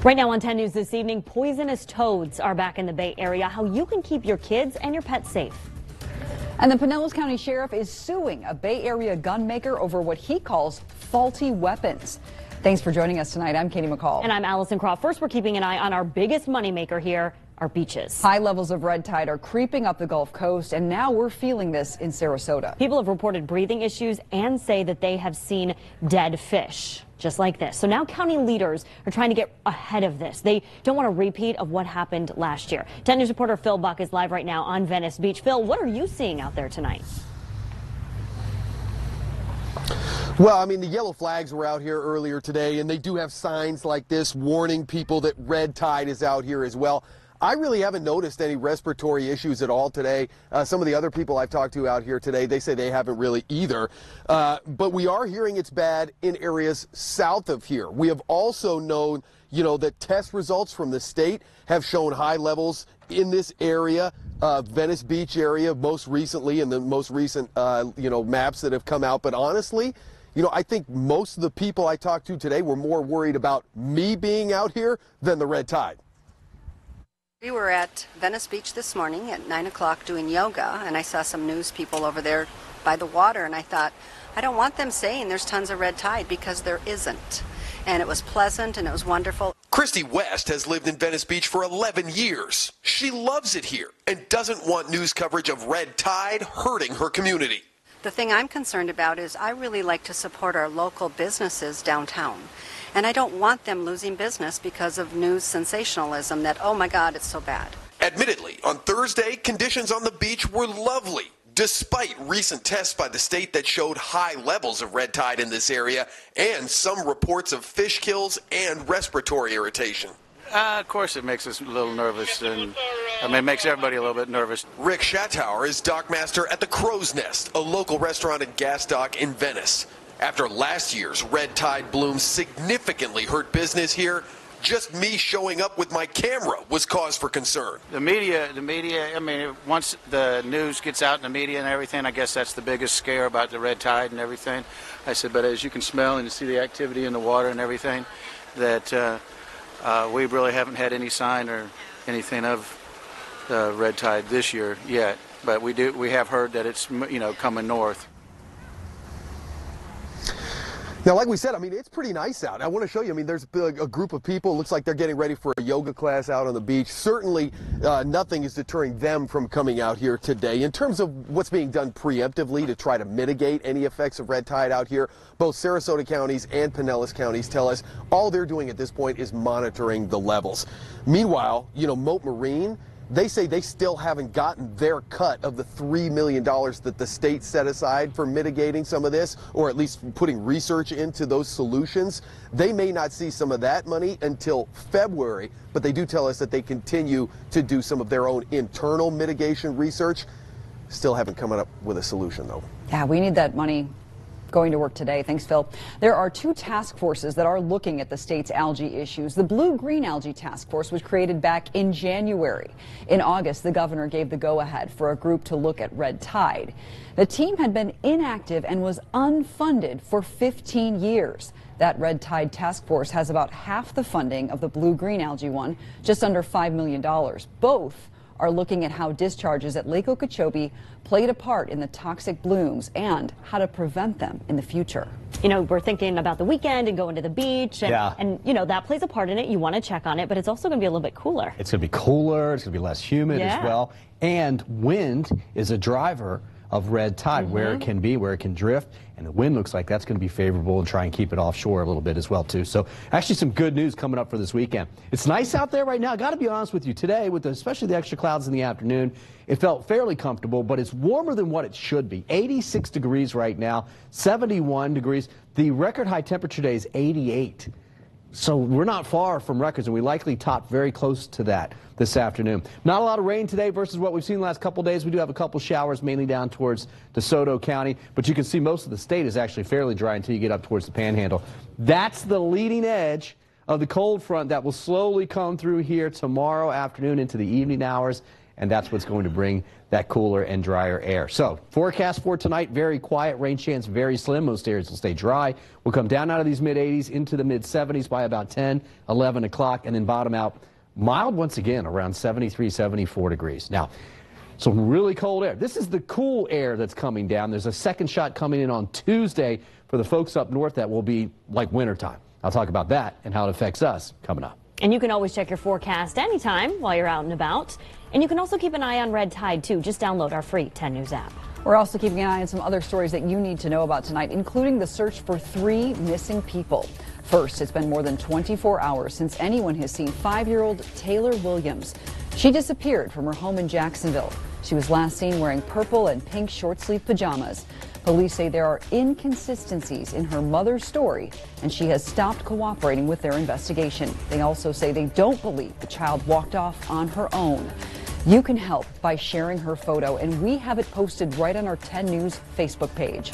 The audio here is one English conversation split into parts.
Right now on 10 News this evening, poisonous toads are back in the Bay Area. How you can keep your kids and your pets safe. And the Pinellas County Sheriff is suing a Bay Area gun maker over what he calls faulty weapons. Thanks for joining us tonight. I'm Katie McCall. And I'm Allison Croft. First, we're keeping an eye on our biggest moneymaker here, our beaches. High levels of red tide are creeping up the Gulf Coast, and now we're feeling this in Sarasota. People have reported breathing issues and say that they have seen dead fish, just like this. So now county leaders are trying to get ahead of this. They don't want a repeat of what happened last year. 10 News reporter Phil Buck is live right now on Venice Beach. Phil, what are you seeing out there tonight? Well, I mean, the yellow flags were out here earlier today, and they do have signs like this warning people that red tide is out here as well. I really haven't noticed any respiratory issues at all today. Some of the other people I've talked to out here today, they say they haven't really either. But we are hearing it's bad in areas south of here. We have also known, that test results from the state have shown high levels in this area, Venice Beach area, most recently, in the most recent, maps that have come out. But honestly, I think most of the people I talked to today were more worried about me being out here than the red tide. We were at Venice Beach this morning at 9 o'clock doing yoga, and I saw some news people over there by the water, and I thought, I don't want them saying there's tons of red tide, because there isn't. And it was pleasant and it was wonderful. Christy West has lived in Venice Beach for 11 years. She loves it here and doesn't want news coverage of red tide hurting her community. The thing I'm concerned about is I really like to support our local businesses downtown. And I don't want them losing business because of news sensationalism that, oh my God, it's so bad. Admittedly, on Thursday, conditions on the beach were lovely, despite recent tests by the state that showed high levels of red tide in this area and some reports of fish kills and respiratory irritation. Of course it makes us a little nervous, and it makes everybody a little bit nervous. Rick Schattauer is dockmaster at the Crow's Nest, a local restaurant and gas dock in Venice. After last year's red tide bloom significantly hurt business here, just me showing up with my camera was cause for concern. The media, once the news gets out in the media and everything, I guess that's the biggest scare about the red tide and everything. I said, but as you can smell and you see the activity in the water and everything, that we really haven't had any sign or anything of red tide this year yet. But we have heard that it's, coming north. Now, like we said, it's pretty nice out. I want to show you, there's a group of people, looks like they're getting ready for a yoga class out on the beach. Certainly, nothing is deterring them from coming out here today. In terms of what's being done preemptively to try to mitigate any effects of red tide out here, both Sarasota counties and Pinellas counties tell us all they're doing at this point is monitoring the levels. Meanwhile, Moat Marine, they say they still haven't gotten their cut of the $3 million that the state set aside for mitigating some of this, or at least putting research into those solutions. They may not see some of that money until February, but they do tell us that they continue to do some of their own internal mitigation research. Still haven't come up with a solution, though. Yeah, we need that money going to work today. Thanks, Phil. There are two task forces that are looking at the state's algae issues. The Blue-Green Algae Task Force was created back in January. In August, the governor gave the go-ahead for a group to look at red tide. The team had been inactive and was unfunded for 15 years. That red tide task force has about half the funding of the blue-green algae one, just under $5 million. Both are looking at how discharges at Lake Okeechobee played a part in the toxic blooms and how to prevent them in the future. We're thinking about the weekend and going to the beach, and that plays a part in it. You want to check on it, but it's also going to be a little bit cooler. It's going to be cooler, it's going to be less humid as well, and wind is a driver of red tide, where it can be, where it can drift, and the wind looks like that's going to be favorable and try and keep it offshore a little bit as well, too. So actually some good news coming up for this weekend. It's nice out there right now. Got to be honest with you, today, with especially the extra clouds in the afternoon, it felt fairly comfortable, but it's warmer than what it should be. 86 degrees right now, 71 degrees. The record high temperature today is 88. So we're not far from records, and we likely top very close to that this afternoon. Not a lot of rain today versus what we've seen the last couple days. We do have a couple showers mainly down towards DeSoto County, but you can see most of the state is actually fairly dry until you get up towards the Panhandle. That's the leading edge of the cold front that will slowly come through here tomorrow afternoon into the evening hours, and that's what's going to bring that cooler and drier air. So forecast for tonight, very quiet, rain chance very slim. Most areas will stay dry. We'll come down out of these mid-80s into the mid-70s by about 10, 11 o'clock, and then bottom out mild once again around 73, 74 degrees. Now, some really cold air. This is the cool air that's coming down. There's a second shot coming in on Tuesday for the folks up north that will be like wintertime. I'll talk about that and how it affects us coming up. And you can always check your forecast anytime while you're out and about. And you can also keep an eye on red tide, too. Just download our free 10 News app. We're also keeping an eye on some other stories that you need to know about tonight, including the search for 3 missing people. First, it's been more than 24 hours since anyone has seen 5-year-old Taylor Williams. She disappeared from her home in Jacksonville. She was last seen wearing purple and pink short-sleeve pajamas. Police say there are inconsistencies in her mother's story, and she has stopped cooperating with their investigation. They also say they don't believe the child walked off on her own. You can help by sharing her photo, and we have it posted right on our 10 News Facebook page.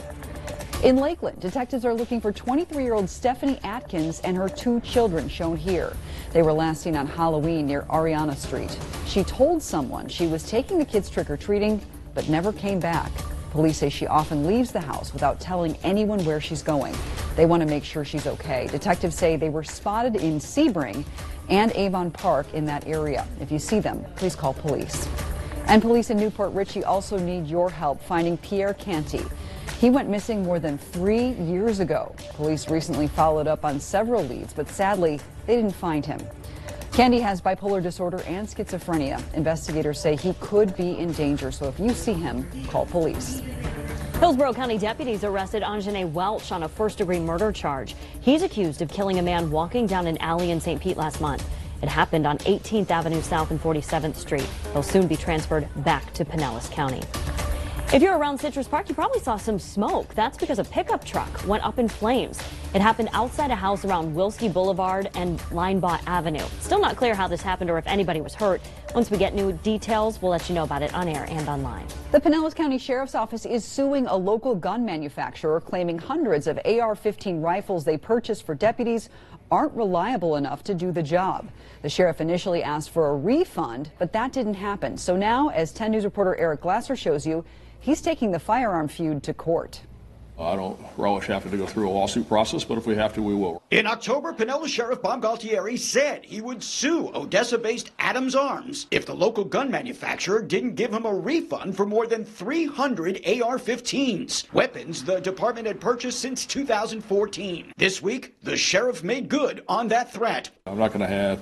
In Lakeland, detectives are looking for 23-year-old Stephanie Atkins and her 2 children shown here. They were last seen on Halloween near Ariana Street. She told someone she was taking the kids trick-or-treating, but never came back. Police say she often leaves the house without telling anyone where she's going. They want to make sure she's okay. Detectives say they were spotted in Sebring and Avon Park in that area. If you see them, please call police. And police in Newport Richey also need your help finding Pierre Canty. He went missing more than 3 years ago. Police recently followed up on several leads, but sadly, they didn't find him. Candy has bipolar disorder and schizophrenia. Investigators say he could be in danger, so if you see him, call police. Hillsborough County deputies arrested Anjanae Welch on a first-degree murder charge. He's accused of killing a man walking down an alley in St. Pete last month. It happened on 18th Avenue South and 47th Street. He'll soon be transferred back to Pinellas County. If you're around Citrus Park, you probably saw some smoke. That's because a pickup truck went up in flames. It happened outside a house around Wilski Boulevard and Linebot Avenue. Still not clear how this happened or if anybody was hurt. Once we get new details, we'll let you know about it on air and online. The Pinellas County Sheriff's Office is suing a local gun manufacturer, claiming hundreds of AR-15 rifles they purchased for deputies aren't reliable enough to do the job. The sheriff initially asked for a refund, but that didn't happen. So now, as 10 News reporter Eric Glasser shows you, he's taking the firearm feud to court. I don't relish having to go through a lawsuit process, but if we have to, we will. In October, Pinellas Sheriff Bob Galtieri said he would sue Odessa-based Adams Arms if the local gun manufacturer didn't give him a refund for more than 300 AR-15s, weapons the department had purchased since 2014. This week, the sheriff made good on that threat. I'm not going to have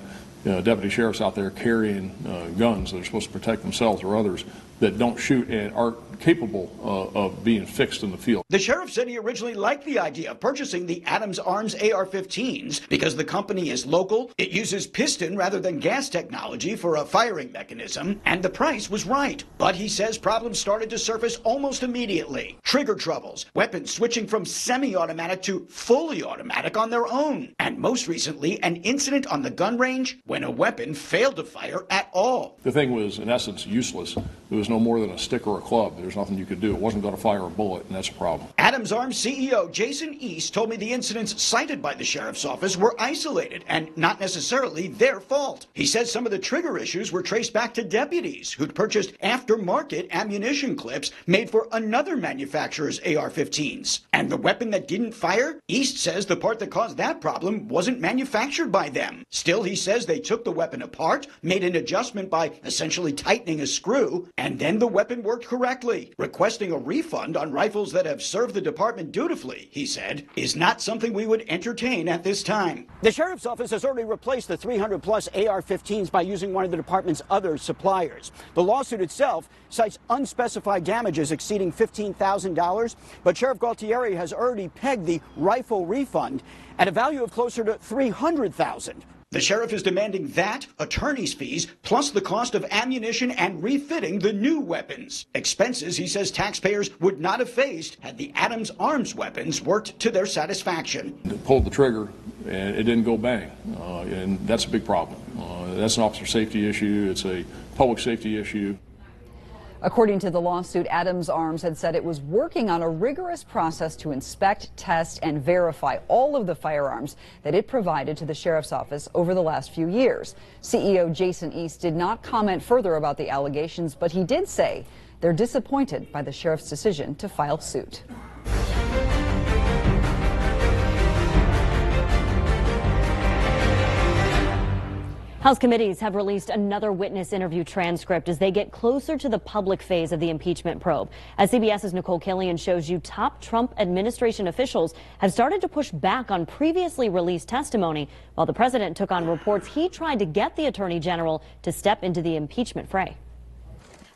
deputy sheriffs out there carrying guns that are supposed to protect themselves or others that don't shoot and aren't capable of being fixed in the field. The sheriff said he originally liked the idea of purchasing the Adams Arms AR-15s because the company is local, it uses piston rather than gas technology for a firing mechanism, and the price was right. But he says problems started to surface almost immediately. Trigger troubles, weapons switching from semi-automatic to fully automatic on their own, and most recently an incident on the gun range when a weapon failed to fire at all. The thing was, in essence, useless. It was no more than a stick or a club. There's nothing you could do. It wasn't going to fire a bullet, and that's a problem. Adams Arms CEO Jason East told me the incidents cited by the sheriff's office were isolated and not necessarily their fault. He says some of the trigger issues were traced back to deputies who'd purchased aftermarket ammunition clips made for another manufacturer's AR-15s. And the weapon that didn't fire? East says the part that caused that problem wasn't manufactured by them. Still, he says they took the weapon apart, made an adjustment by essentially tightening a screw, and then the weapon worked correctly. Requesting a refund on rifles that have served the department dutifully, he said, is not something we would entertain at this time. The sheriff's office has already replaced the 300-plus AR-15s by using one of the department's other suppliers. The lawsuit itself cites unspecified damages exceeding $15,000, but Sheriff Galtieri has already pegged the rifle refund at a value of closer to $300,000. The sheriff is demanding that, attorney's fees, plus the cost of ammunition and refitting the new weapons. Expenses he says taxpayers would not have faced had the Adams Arms weapons worked to their satisfaction. They pulled the trigger and it didn't go bang, and that's a big problem. That's an officer safety issue. It's a public safety issue. According to the lawsuit, Adams Arms had said it was working on a rigorous process to inspect, test, and verify all of the firearms that it provided to the sheriff's office over the last few years. CEO Jason East did not comment further about the allegations, but he did say They're disappointed by the sheriff's decision to file suit. House committees have released another witness interview transcript as they get closer to the public phase of the impeachment probe. As CBS's Nicole Killian shows you, top Trump administration officials have started to push back on previously released testimony, while the president took on reports he tried to get the attorney general to step into the impeachment fray.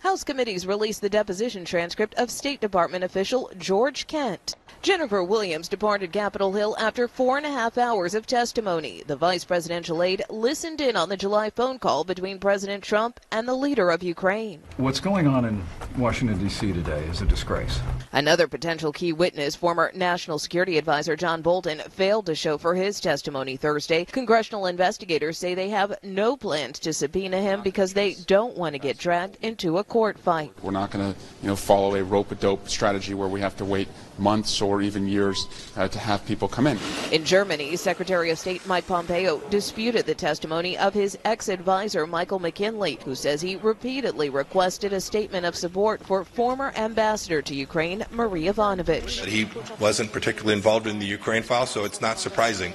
House committees released the deposition transcript of State Department official George Kent. Jennifer Williams departed Capitol Hill after 4.5 hours of testimony. The vice presidential aide listened in on the July phone call between President Trump and the leader of Ukraine. What's going on in Washington, D.C. today is a disgrace. Another potential key witness, former National Security Advisor John Bolton, failed to show for his testimony Thursday. Congressional investigators say they have no plans to subpoena him because they don't want to get dragged into a court fight. We're not going to, follow a rope-a-dope strategy where we have to wait months or even years to have people come in. In Germany, Secretary of State Mike Pompeo disputed the testimony of his ex-advisor Michael McKinley, who says he repeatedly requested a statement of support for former ambassador to Ukraine, Marie Ivanovich. He wasn't particularly involved in the Ukraine file, so it's not surprising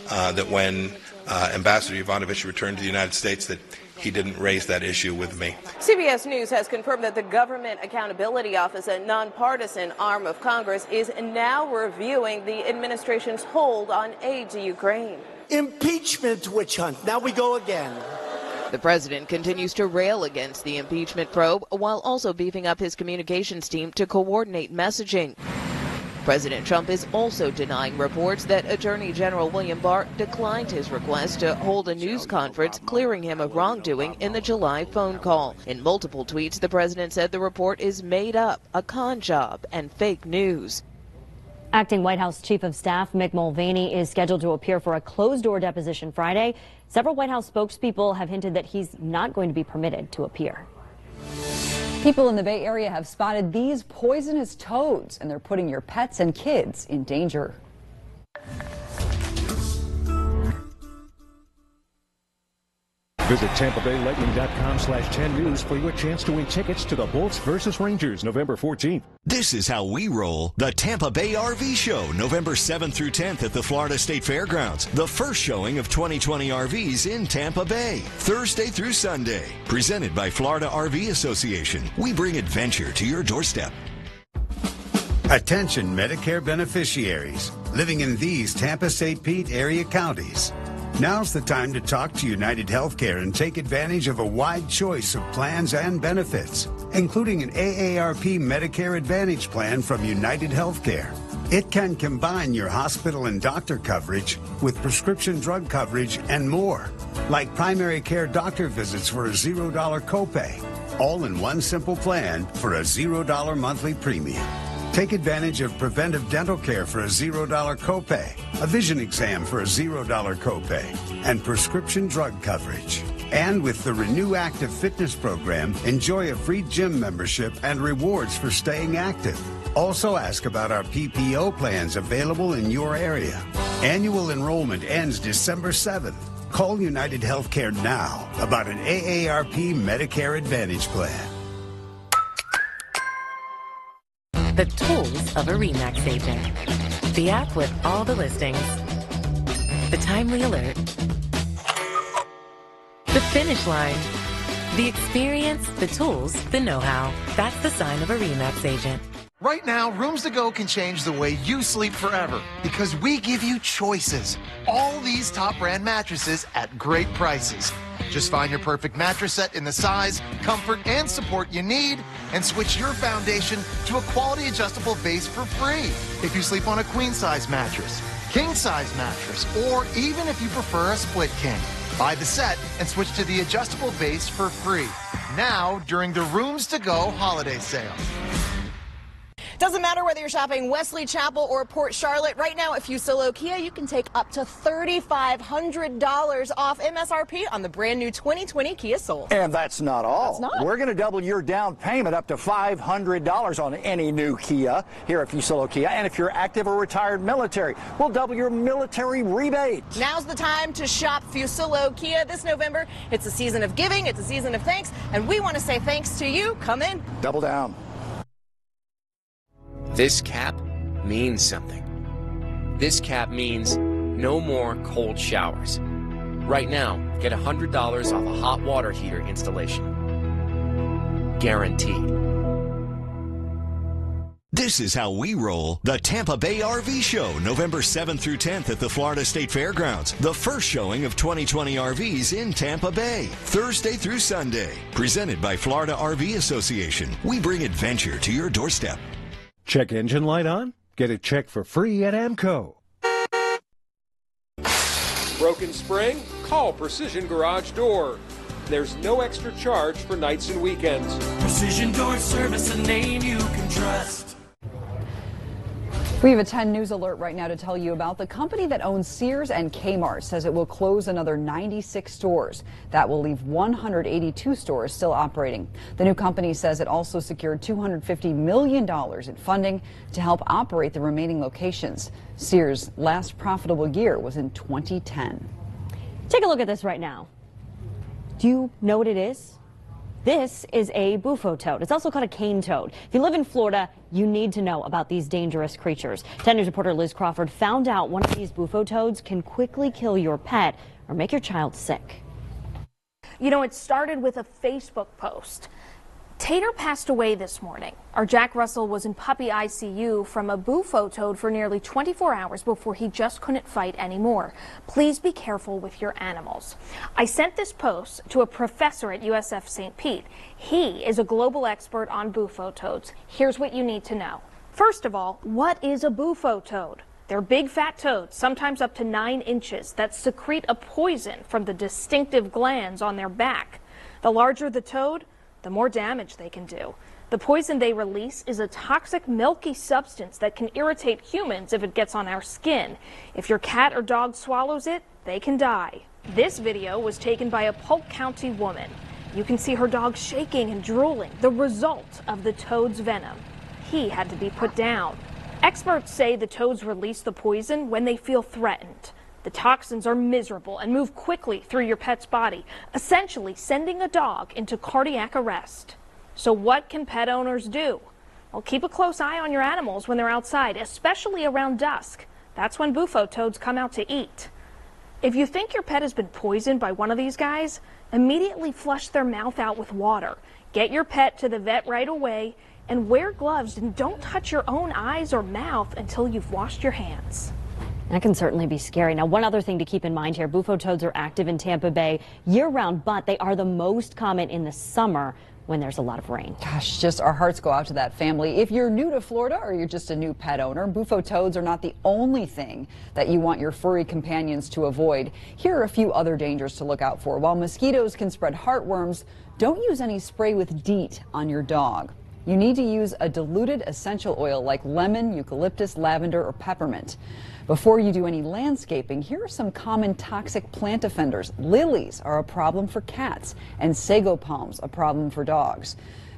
that when Ambassador Ivanovich returned to the United States that he didn't raise that issue with me. CBS News has confirmed that the Government Accountability Office, a nonpartisan arm of Congress, is now reviewing the administration's hold on aid to Ukraine. Impeachment witch hunt. Now we go again. The president continues to rail against the impeachment probe while also beefing up his communications team to coordinate messaging. President Trump is also denying reports that Attorney General William Barr declined his request to hold a news conference clearing him of wrongdoing in the July phone call. In multiple tweets, the president said the report is made up, a con job, and fake news. Acting White House Chief of Staff Mick Mulvaney is scheduled to appear for a closed-door deposition Friday. Several White House spokespeople have hinted that he's not going to be permitted to appear. People in the Bay Area have spotted these poisonous toads, and they're putting your pets and kids in danger. Visit TampaBayLightning.com/10News for your chance to win tickets to the Bolts vs. Rangers November 14th. This is how we roll. The Tampa Bay RV Show, November 7th through 10th at the Florida State Fairgrounds. The first showing of 2020 RVs in Tampa Bay, Thursday through Sunday. Presented by Florida RV Association. We bring adventure to your doorstep. Attention Medicare beneficiaries living in these Tampa-St. Pete area counties. Now's the time to talk to United Healthcare and take advantage of a wide choice of plans and benefits, including an AARP Medicare Advantage plan from United Healthcare. It can combine your hospital and doctor coverage with prescription drug coverage and more, like primary care doctor visits for a $0 copay, all in one simple plan for a $0 monthly premium. Take advantage of preventive dental care for a $0 copay, a vision exam for a $0 copay, and prescription drug coverage. And with the Renew Active Fitness program, enjoy a free gym membership and rewards for staying active. Also ask about our PPO plans available in your area. Annual enrollment ends December 7th. Call United Healthcare now about an AARP Medicare Advantage plan. The tools of a RE/MAX agent. The app with all the listings. The timely alert. The finish line. The experience, the tools, the know-how. That's the sign of a RE/MAX agent. Right now, Rooms to Go can change the way you sleep forever because we give you choices. All these top brand mattresses at great prices. Just find your perfect mattress set in the size, comfort, and support you need and switch your foundation to a quality adjustable base for free. If you sleep on a queen-size mattress, king-size mattress, or even if you prefer a split king, buy the set and switch to the adjustable base for free. Now, during the Rooms to Go holiday sale. Doesn't matter whether you're shopping Wesley Chapel or Port Charlotte. Right now at Fusillo Kia, you can take up to $3,500 off MSRP on the brand new 2020 Kia Soul. And that's not all. That's not. We're going to double your down payment up to $500 on any new Kia here at Fusillo Kia. And if you're active or retired military, we'll double your military rebate. Now's the time to shop Fusillo Kia this November. It's a season of giving, it's a season of thanks, and we want to say thanks to you. Come in. Double down. This cap means something. This cap means no more cold showers. Right now, get $100 off a hot water heater installation. Guaranteed. This is how we roll the Tampa Bay RV Show, November 7th through 10th at the Florida State Fairgrounds. The first showing of 2020 RVs in Tampa Bay, Thursday through Sunday. Presented by Florida RV Association. We bring adventure to your doorstep. Check engine light on? Get it checked for free at AMCO. Broken spring? Call Precision Garage Door. There's no extra charge for nights and weekends. Precision Door Service, a name you can trust. We have a 10 News alert right now to tell you about the company that owns Sears and Kmart says it will close another 96 stores. That will leave 182 stores still operating. The new company says it also secured $250 million in funding to help operate the remaining locations. Sears' last profitable year was in 2010. Take a look at this right now. Do you know what it is? This is a bufo toad. It's also called a cane toad. If you live in Florida, you need to know about these dangerous creatures. 10 News reporter Liz Crawford found out one of these bufo toads can quickly kill your pet or make your child sick. You know, it started with a Facebook post. Tater passed away this morning. Our Jack Russell was in puppy ICU from a bufo toad for nearly 24 hours before he just couldn't fight anymore. Please be careful with your animals. I sent this post to a professor at USF St. Pete. He is a global expert on bufo toads. Here's what you need to know. First of all, what is a bufo toad? They're big fat toads, sometimes up to 9 inches, that secrete a poison from the distinctive glands on their back. The larger the toad, the more damage they can do. The poison they release is a toxic milky substance that can irritate humans if it gets on our skin. If your cat or dog swallows it, they can die. This video was taken by a Polk County woman. You can see her dog shaking and drooling, the result of the toad's venom. He had to be put down. Experts say the toads release the poison when they feel threatened. The toxins are miserable and move quickly through your pet's body, essentially sending a dog into cardiac arrest. So what can pet owners do? Well, keep a close eye on your animals when they're outside, especially around dusk. That's when bufo toads come out to eat. If you think your pet has been poisoned by one of these guys, immediately flush their mouth out with water. Get your pet to the vet right away and wear gloves and don't touch your own eyes or mouth until you've washed your hands. That can certainly be scary. Now, one other thing to keep in mind here, bufo toads are active in Tampa Bay year-round, but they are the most common in the summer when there's a lot of rain. Gosh, just our hearts go out to that family. If you're new to Florida or you're just a new pet owner, bufo toads are not the only thing that you want your furry companions to avoid. Here are a few other dangers to look out for. While mosquitoes can spread heartworms, don't use any spray with DEET on your dog. You need to use a diluted essential oil like lemon, eucalyptus, lavender, or peppermint. Before you do any landscaping, here are some common toxic plant offenders. Lilies are a problem for cats, and sago palms a problem for dogs.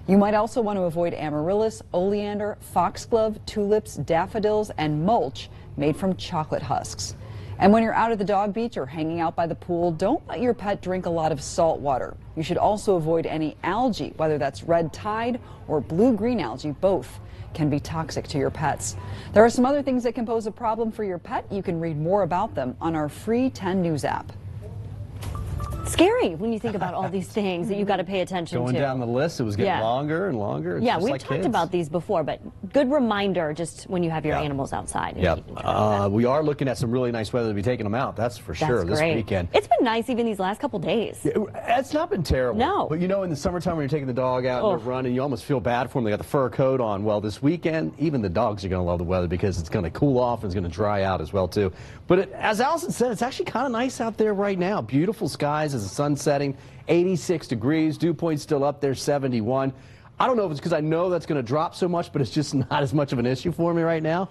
You might also want to avoid amaryllis, oleander, foxglove, tulips, daffodils, and mulch made from chocolate husks. And when you're out at the dog beach or hanging out by the pool, don't let your pet drink a lot of salt water. You should also avoid any algae, whether that's red tide or blue-green algae. Both can be toxic to your pets. There are some other things that can pose a problem for your pet. You can read more about them on our free 10 News app. Scary when you think about all these things that you got to pay attention to. Going down the list, it was getting longer and longer. It's yeah, just we've like talked kids. about these before, but good reminder just when you have your animals outside. Yeah, we are looking at some really nice weather to be taking them out. That's for sure. That's great. This weekend. It's been nice even these last couple days. It's not been terrible. No. But you know, in the summertime when you're taking the dog out and they're running, you almost feel bad for them. They got the fur coat on. Well, this weekend, even the dogs are going to love the weather because it's going to cool off and it's going to dry out as well, too. But as Allison said, it's actually kind of nice out there right now. Beautiful skies as the sun's setting. 86 degrees, dew point still up there, 71. I don't know if it's because I know that's going to drop so much, but it's just not as much of an issue for me right now.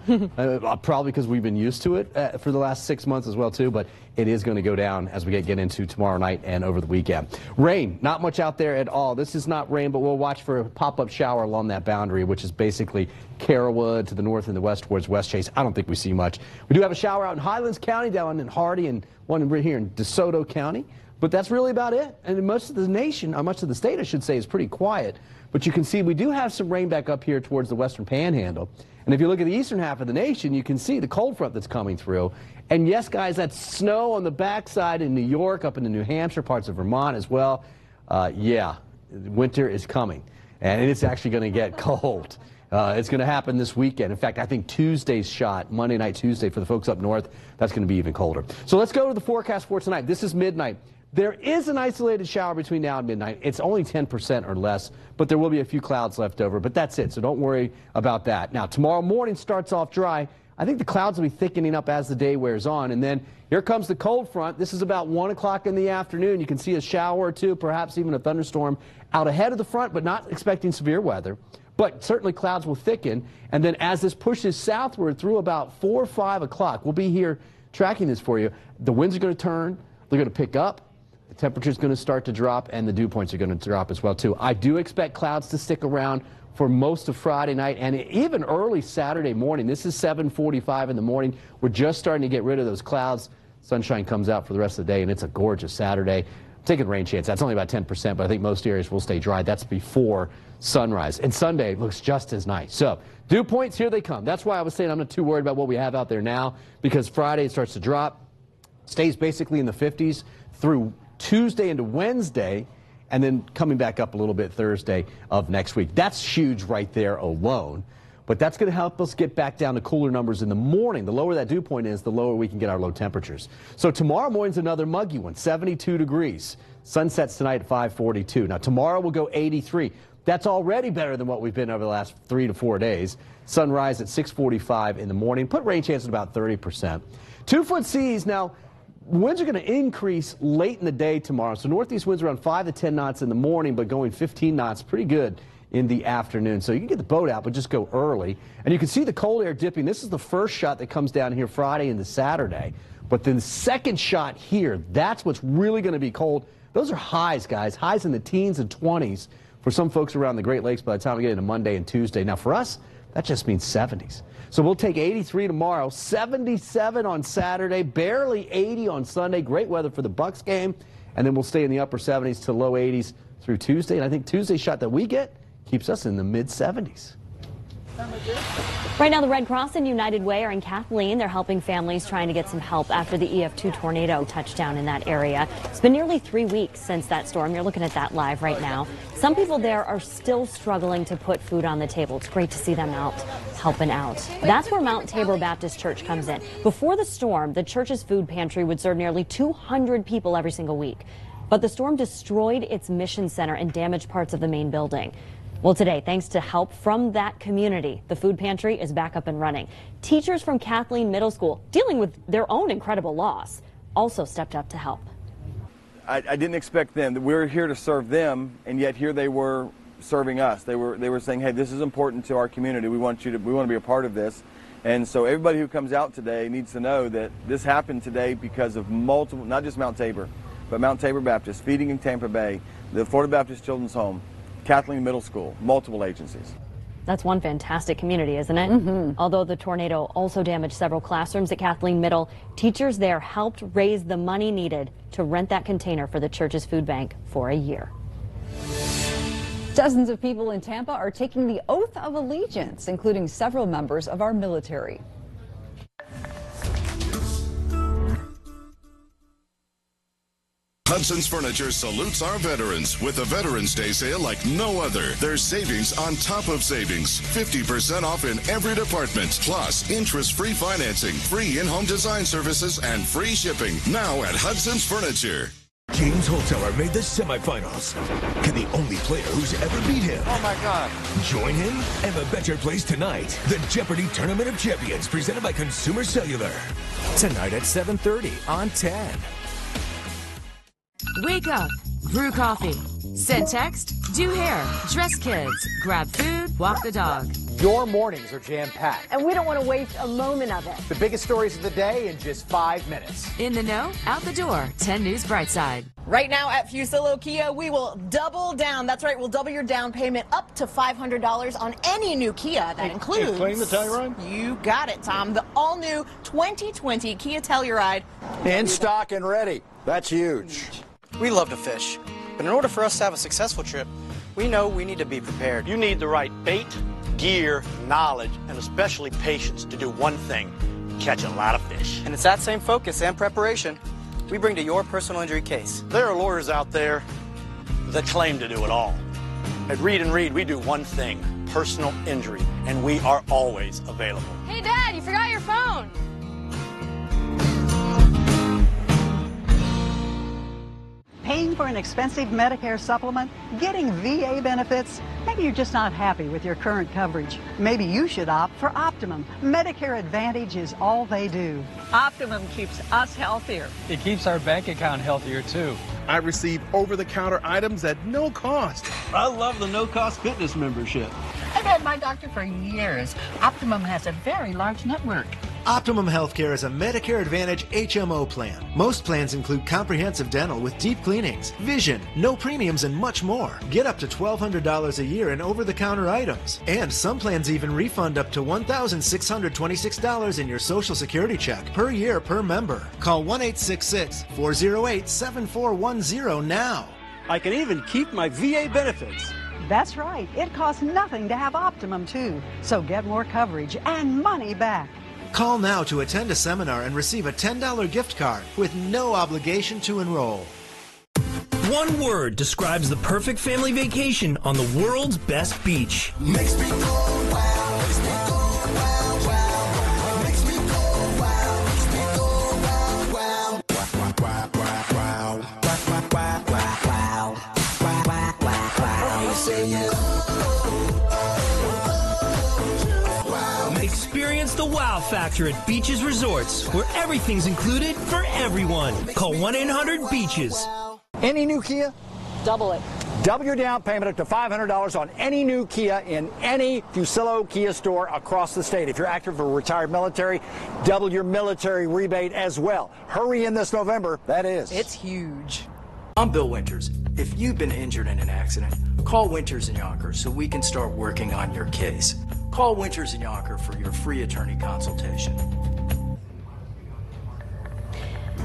Probably because we've been used to it for the last 6 months as well, too. But it is going to go down as we get into tomorrow night and over the weekend. Rain, not much out there at all. This is not rain, but we'll watch for a pop-up shower along that boundary, which is basically Carrollwood to the north and the west towards West Chase. I don't think we see much. We do have a shower out in Highlands County, down in Hardy, and one right here in DeSoto County. But that's really about it. And most of the nation, or much of the state, I should say, is pretty quiet. But you can see we do have some rain back up here towards the western panhandle. And if you look at the eastern half of the nation, you can see the cold front that's coming through. And yes, guys, that's snow on the backside in New York, up into New Hampshire, parts of Vermont as well. Yeah, winter is coming. And it's actually going to get cold. It's going to happen this weekend. In fact, I think Tuesday's shot, Monday night, Tuesday, for the folks up north, that's going to be even colder. So let's go to the forecast for tonight. This is midnight. There is an isolated shower between now and midnight. It's only 10% or less, but there will be a few clouds left over. But that's it, so don't worry about that. Now, tomorrow morning starts off dry. I think the clouds will be thickening up as the day wears on. And then here comes the cold front. This is about 1 o'clock in the afternoon. You can see a shower or two, perhaps even a thunderstorm out ahead of the front, but not expecting severe weather. But certainly clouds will thicken. And then as this pushes southward through about 4 or 5 o'clock, we'll be here tracking this for you. The winds are going to turn. They're going to pick up. The temperature is going to start to drop, and the dew points are going to drop as well, too. I do expect clouds to stick around for most of Friday night and even early Saturday morning. This is 7:45 in the morning. We're just starting to get rid of those clouds. Sunshine comes out for the rest of the day, and it's a gorgeous Saturday. I'm taking rain chance. That's only about 10%, but I think most areas will stay dry. That's before sunrise. And Sunday looks just as nice. So dew points, here they come. That's why I was saying I'm not too worried about what we have out there now, because Friday it starts to drop, stays basically in the 50s through Tuesday into Wednesday, and then coming back up a little bit Thursday of next week. That's huge right there alone. But that's going to help us get back down to cooler numbers in the morning. The lower that dew point is, the lower we can get our low temperatures. So tomorrow morning's another muggy one, 72 degrees. Sunsets tonight at 5:42. Now tomorrow we'll go 83. That's already better than what we've been over the last 3 to 4 days. Sunrise at 6:45 in the morning. Put rain chance at about 30%. 2-foot seas now. Winds are going to increase late in the day tomorrow. So northeast winds around 5 to 10 knots in the morning, but going 15 knots, pretty good in the afternoon. So you can get the boat out, but just go early. And you can see the cold air dipping. This is the first shot that comes down here Friday into Saturday. But then the second shot here, that's what's really going to be cold. Those are highs, guys. Highs in the teens and 20s for some folks around the Great Lakes by the time we get into Monday and Tuesday. Now for us, that just means 70s. So we'll take 83 tomorrow, 77 on Saturday, barely 80 on Sunday. Great weather for the Bucks game. And then we'll stay in the upper 70s to low 80s through Tuesday. And I think Tuesday's shot that we get keeps us in the mid-70s. Right now, the Red Cross and United Way are in Kathleen. They're helping families trying to get some help after the EF2 tornado touched down in that area. It's been nearly 3 weeks since that storm. You're looking at that live right now. Some people there are still struggling to put food on the table. It's great to see them out helping out. That's where Mount Tabor Baptist Church comes in. Before the storm, the church's food pantry would serve nearly 200 people every single week. But the storm destroyed its mission center and damaged parts of the main building. Well, today, thanks to help from that community, the food pantry is back up and running. Teachers from Kathleen Middle School, dealing with their own incredible loss, also stepped up to help. I didn't expect them. We were here to serve them, and yet here they were serving us. They were saying, hey, this is important to our community. We want to be a part of this. And so everybody who comes out today needs to know that this happened today because of multiple, not just Mount Tabor, but Mount Tabor Baptist, Feeding in Tampa Bay, the Florida Baptist Children's Home, Kathleen Middle School, multiple agencies. That's one fantastic community, isn't it? Mm-hmm. Although the tornado also damaged several classrooms at Kathleen Middle, teachers there helped raise the money needed to rent that container for the church's food bank for a year. Dozens of people in Tampa are taking the oath of allegiance, including several members of our military. Hudson's Furniture salutes our veterans with a Veterans Day sale like no other. There's savings on top of savings. 50% off in every department. Plus, interest-free financing, free in-home design services, and free shipping. Now at Hudson's Furniture. James Holteller made the semifinals. Can the only player who's ever beat him? Oh my God. Join him and the better plays tonight. The Jeopardy Tournament of Champions presented by Consumer Cellular. Tonight at 7:30 on 10. Wake up, brew coffee, Send text, do hair, dress kids, grab food, walk the dog. Your mornings are jam-packed. And we don't want to waste a moment of it. The biggest stories of the day in just 5 minutes. In the know, out the door. 10 News Brightside. Right now at Fusillo Kia, we will double down. That's right, we'll double your down payment up to $500 on any new Kia. That includes... Including the Telluride? You got it, Tom. The all-new 2020 Kia Telluride. In stock and ready. That's huge. We love to fish, but in order for us to have a successful trip, we know we need to be prepared. You need the right bait, gear, knowledge, and especially patience to do one thing, catch a lot of fish. And it's that same focus and preparation we bring to your personal injury case. There are lawyers out there that claim to do it all. At Reed & Reed, we do one thing, personal injury, and we are always available. Hey, Dad, you forgot your phone. Paying for an expensive Medicare supplement? Getting VA benefits? Maybe you're just not happy with your current coverage. Maybe you should opt for Optimum. Medicare Advantage is all they do. Optimum keeps us healthier. It keeps our bank account healthier, too. I receive over-the-counter items at no cost. I love the no-cost fitness membership. I've had my doctor for years. Optimum has a very large network. Optimum Healthcare is a Medicare Advantage HMO plan. Most plans include comprehensive dental with deep cleanings, vision, no premiums, and much more. Get up to $1,200 a year in over-the-counter items. And some plans even refund up to $1,626 in your Social Security check per year per member. Call 1-866-408-7410 now. I can even keep my VA benefits. That's right. It costs nothing to have Optimum, too. So get more coverage and money back. Call now to attend a seminar and receive a $10 gift card with no obligation to enroll. One word describes the perfect family vacation on the world's best beach. Makes me go wow, makes me go wow, wow. Makes me go wow, makes me go wow, wow. Wow, wow, wow, wow. Wow, wow, wow, wow. Wow, wow, wow, wow. You say it. Experience the wow factor at Beaches Resorts, where everything's included for everyone. Call 1-800-BEACHES. Any new Kia? Double it. Double your down payment up to $500 on any new Kia in any Fusillo Kia store across the state. If you're active or retired military, double your military rebate as well. Hurry in this November, that is. It's huge. I'm Bill Winters. If you've been injured in an accident, call Winters & Yonkers so we can start working on your case. Call Winters & Yonkers for your free attorney consultation.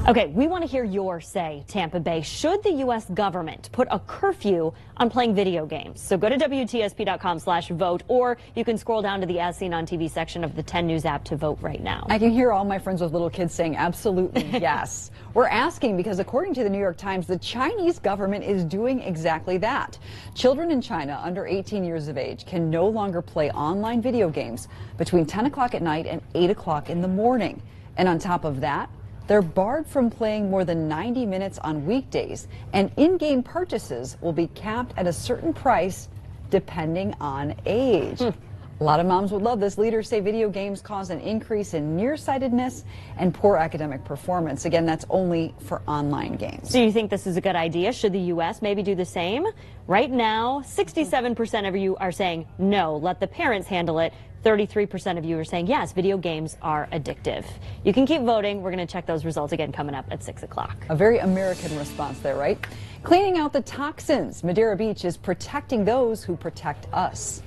Okay, we want to hear your say, Tampa Bay. Should the U.S. government put a curfew on playing video games? So go to WTSP.com/vote, or you can scroll down to the As Seen on TV section of the 10 News app to vote right now. I can hear all my friends with little kids saying absolutely yes. We're asking because according to the New York Times, the Chinese government is doing exactly that. Children in China under 18 years of age can no longer play online video games between 10 o'clock at night and 8 o'clock in the morning. And on top of that, they're barred from playing more than 90 minutes on weekdays, and in-game purchases will be capped at a certain price depending on age. A lot of moms would love this. Leaders say video games cause an increase in nearsightedness and poor academic performance. Again, that's only for online games. Do you think this is a good idea? Should the U.S. maybe do the same? Right now, 67% of you are saying no, let the parents handle it. 33% of you are saying yes, video games are addictive. You can keep voting. We're going to check those results again coming up at 6 o'clock. A very American response there, right? Cleaning out the toxins. Madeira Beach is protecting those who protect us.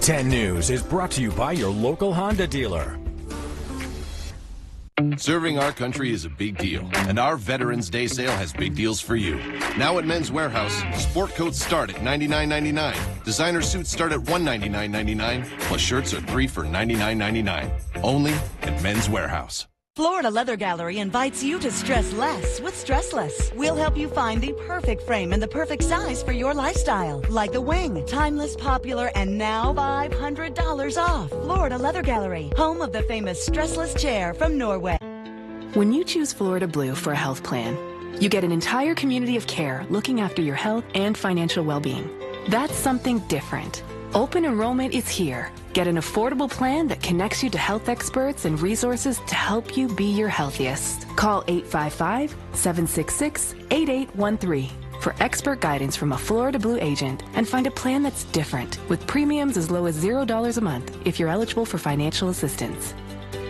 Ten News is brought to you by your local Honda dealer. Serving our country is a big deal, and our Veterans Day sale has big deals for you. Now at Men's Warehouse, sport coats start at $99.99. Designer suits start at $199.99, plus shirts are 3 for $99.99. Only at Men's Warehouse. Florida Leather Gallery invites you to stress less with Stressless. We'll help you find the perfect frame and the perfect size for your lifestyle. Like the Wing, timeless, popular, and now $500 off. Florida Leather Gallery, home of the famous Stressless chair from Norway. When you choose Florida Blue for a health plan, you get an entire community of care looking after your health and financial well-being. That's something different. Open enrollment is here. Get an affordable plan that connects you to health experts and resources to help you be your healthiest. Call 855-766-8813 for expert guidance from a Florida Blue agent and find a plan that's different with premiums as low as $0 a month if you're eligible for financial assistance.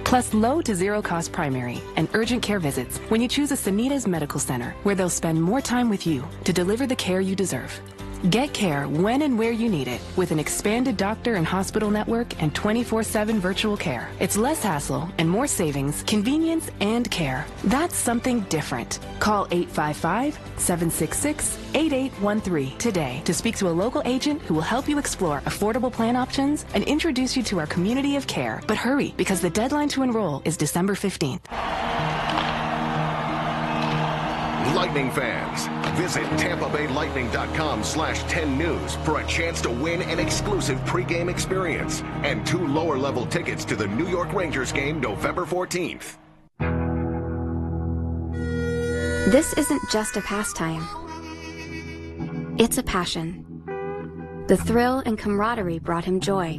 Plus low to zero cost primary and urgent care visits when you choose a Sanitas Medical Center, where they'll spend more time with you to deliver the care you deserve. Get care when and where you need it with an expanded doctor and hospital network and 24/7 virtual care. It's less hassle and more savings, convenience, and care. That's something different. Call 855-766-8813 today to speak to a local agent who will help you explore affordable plan options and introduce you to our community of care. But hurry, because the deadline to enroll is December 15th. Lightning fans, visit TampaBayLightning.com/10news for a chance to win an exclusive pregame experience and 2 lower-level tickets to the New York Rangers game November 14th. This isn't just a pastime. It's a passion. The thrill and camaraderie brought him joy.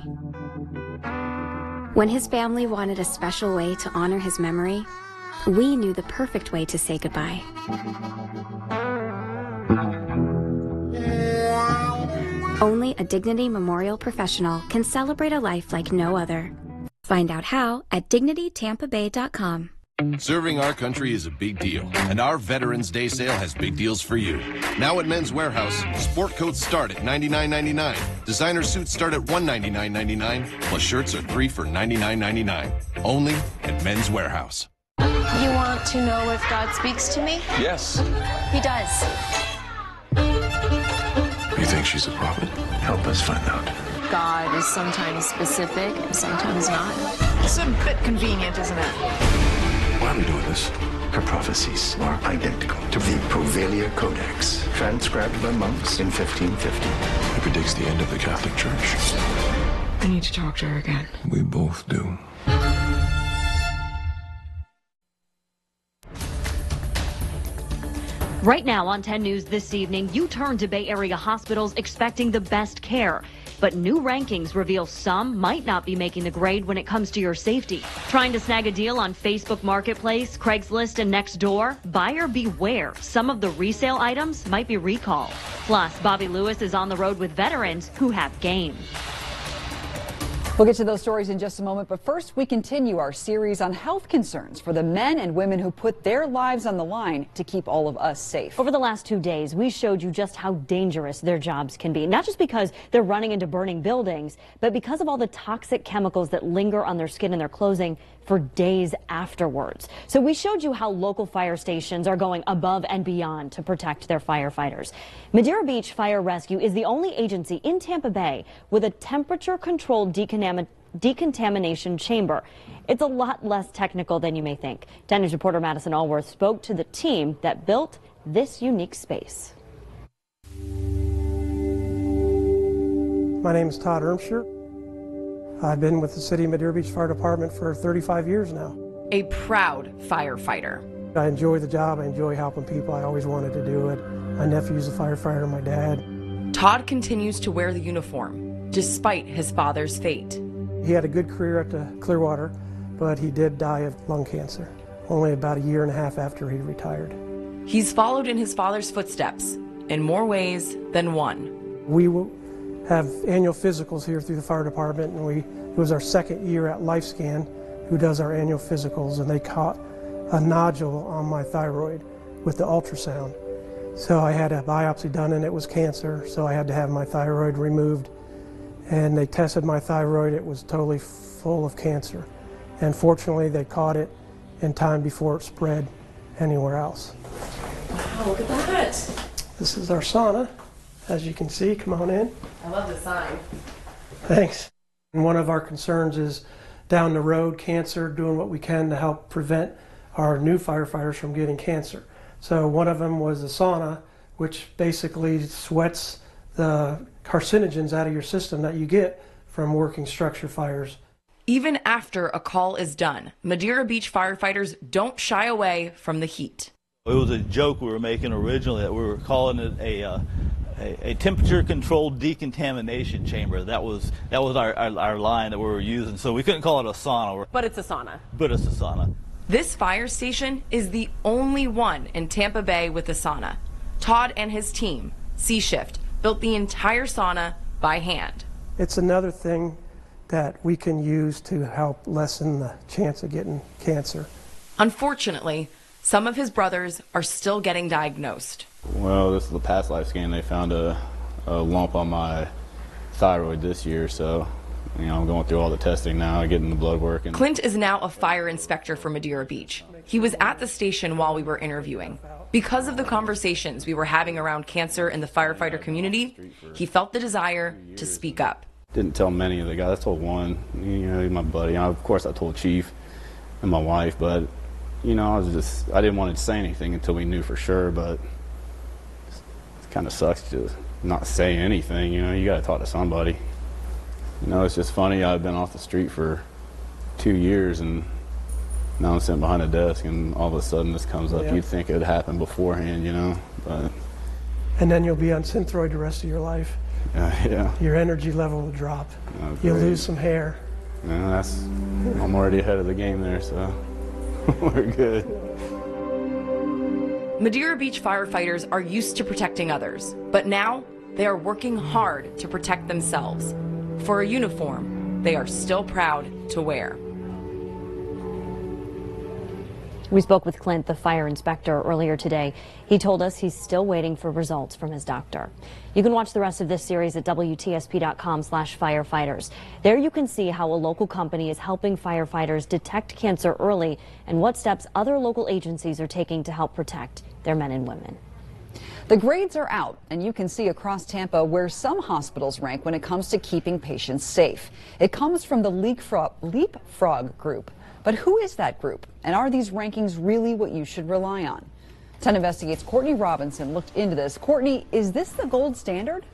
When his family wanted a special way to honor his memory, we knew the perfect way to say goodbye. Only a Dignity Memorial professional can celebrate a life like no other. Find out how at dignitytampabay.com. Serving our country is a big deal, and our Veterans Day sale has big deals for you. Now at Men's Wearhouse, sport coats start at $99.99. Designer suits start at $199.99, plus shirts are 3 for $99.99. Only at Men's Wearhouse. You want to know if God speaks to me? Yes. He does. You think she's a prophet? Help us find out. God is sometimes specific, sometimes not. It's a bit convenient, isn't it? Why are we doing this? Her prophecies are identical to the Provelia Codex, transcribed by monks in 1550. It predicts the end of the Catholic Church. I need to talk to her again. We both do. Right now on 10 News this evening, you turn to Bay Area hospitals expecting the best care. But new rankings reveal some might not be making the grade when it comes to your safety. Trying to snag a deal on Facebook Marketplace, Craigslist, and Nextdoor? Buyer beware. Some of the resale items might be recalled. Plus, Bobby Lewis is on the road with veterans who have game. We'll get to those stories in just a moment, but first we continue our series on health concerns for the men and women who put their lives on the line to keep all of us safe. Over the last 2 days, we showed you just how dangerous their jobs can be, not just because they're running into burning buildings, but because of all the toxic chemicals that linger on their skin and their clothing for days afterwards. So we showed you how local fire stations are going above and beyond to protect their firefighters. Madeira Beach Fire Rescue is the only agency in Tampa Bay with a temperature-controlled decontamination chamber. It's a lot less technical than you may think. 10 News reporter Madison Allworth spoke to the team that built this unique space. My name is Todd Ermscher. I've been with the City of Madeira Beach Fire Department for 35 years now. A proud firefighter. I enjoy the job. I enjoy helping people. I always wanted to do it. My nephew's a firefighter, my dad. Todd continues to wear the uniform, despite his father's fate. He had a good career at the Clearwater, but he did die of lung cancer, only about a year and a half after he retired. He's followed in his father's footsteps in more ways than one. We will have annual physicals here through the fire department, and it was our second year at LifeScan, who does our annual physicals, and they caught a nodule on my thyroid with the ultrasound. So I had a biopsy done and it was cancer, so I had to have my thyroid removed. And they tested my thyroid, it was totally full of cancer. And fortunately they caught it in time before it spread anywhere else. Wow, look at that. This is our sauna, as you can see, come on in. I love the sign. Thanks. And one of our concerns is down the road, cancer, doing what we can to help prevent our new firefighters from getting cancer. So one of them was the sauna, which basically sweats the carcinogens out of your system that you get from working structure fires. Even after a call is done, Madeira Beach firefighters don't shy away from the heat. It was a joke we were making originally that we were calling it a a temperature-controlled decontamination chamber. That was our line that we were using. So we couldn't call it a sauna. But it's a sauna. But it's a sauna. This fire station is the only one in Tampa Bay with a sauna. Todd and his team, C-Shift, built the entire sauna by hand. It's another thing that we can use to help lessen the chance of getting cancer. Unfortunately, some of his brothers are still getting diagnosed. Well, this is the past life scan. They found a lump on my thyroid this year, so I'm going through all the testing now, getting the blood work. And Clint is now a fire inspector for Madeira Beach. He was at the station while we were interviewing. Because of the conversations we were having around cancer in the firefighter community, he felt the desire to speak up. Didn't tell many of the guys. I told one, he's my buddy. Of course, I told Chief and my wife, but I didn't want to say anything until we knew for sure. But it kind of sucks to not say anything. You got to talk to somebody. It's just funny. I've been off the street for 2 years, and now I'm sitting behind a desk, and all of a sudden this comes up. Yeah. You'd think it would happen beforehand, but. And then you'll be on Synthroid the rest of your life. Yeah. Your energy level will drop. You'll lose some hair. Yeah, I'm already ahead of the game there, so we're good. Madeira Beach firefighters are used to protecting others, but now they are working hard to protect themselves. For a uniform they are still proud to wear. We spoke with Clint, the fire inspector, earlier today. He told us he's still waiting for results from his doctor. You can watch the rest of this series at WTSP.com/firefighters. There you can see how a local company is helping firefighters detect cancer early and what steps other local agencies are taking to help protect their men and women. The grades are out, and you can see across Tampa where some hospitals rank when it comes to keeping patients safe. It comes from the Leapfrog group. But who is that group, and are these rankings really what you should rely on? 10 Investigates' Courtney Robinson looked into this. Courtney, is this the gold standard?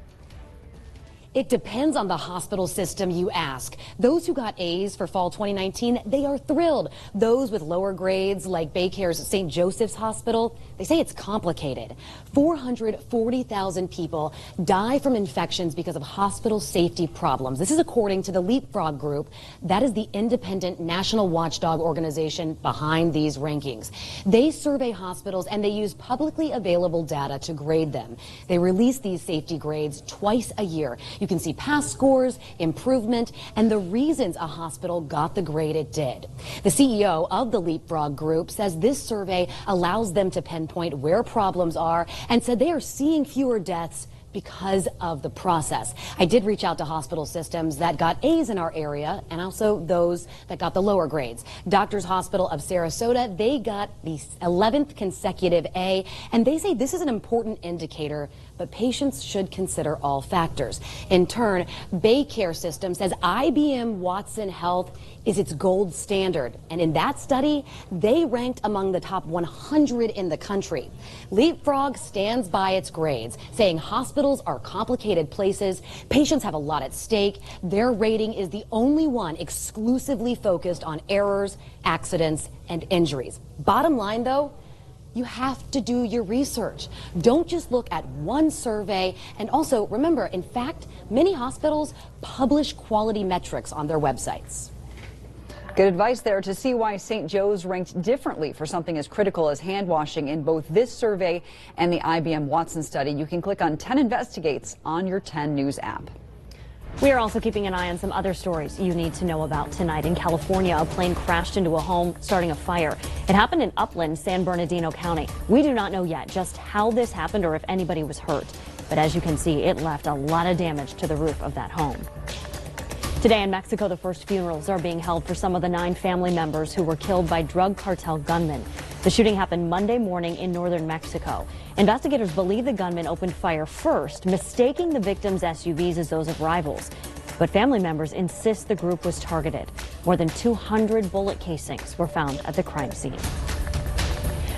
It depends on the hospital system you ask. Those who got A's for fall 2019, they are thrilled. Those with lower grades, like Baycare's St. Joseph's Hospital, they say it's complicated. 440,000 people die from infections because of hospital safety problems. This is according to the Leapfrog Group. That is the independent national watchdog organization behind these rankings. They survey hospitals and they use publicly available data to grade them. They release these safety grades twice a year. You can see past scores, improvement, and the reasons a hospital got the grade it did. The CEO of the Leapfrog Group says this survey allows them to pinpoint where problems are and said they are seeing fewer deaths because of the process. I did reach out to hospital systems that got A's in our area and also those that got the lower grades. Doctors Hospital of Sarasota, they got the 11th consecutive A, and they say this is an important indicator, but patients should consider all factors. In turn, Baycare System says IBM Watson Health is its gold standard, and in that study, they ranked among the top 100 in the country. Leapfrog stands by its grades, saying hospitals are complicated places, patients have a lot at stake. Their rating is the only one exclusively focused on errors, accidents, and injuries. Bottom line, though, you have to do your research. Don't just look at one survey. And also, remember, in fact, many hospitals publish quality metrics on their websites. Good advice there. To see why St. Joe's ranked differently for something as critical as hand washing in both this survey and the IBM Watson study, you can click on 10 Investigates on your 10 News app. We are also keeping an eye on some other stories you need to know about tonight. In California, a plane crashed into a home, starting a fire. It happened in Upland, San Bernardino County. We do not know yet just how this happened or if anybody was hurt. But as you can see, it left a lot of damage to the roof of that home. Today in Mexico, the first funerals are being held for some of the 9 family members who were killed by drug cartel gunmen. The shooting happened Monday morning in northern Mexico. Investigators believe the gunman opened fire first, mistaking the victims' SUVs as those of rivals. But family members insist the group was targeted. More than 200 bullet casings were found at the crime scene.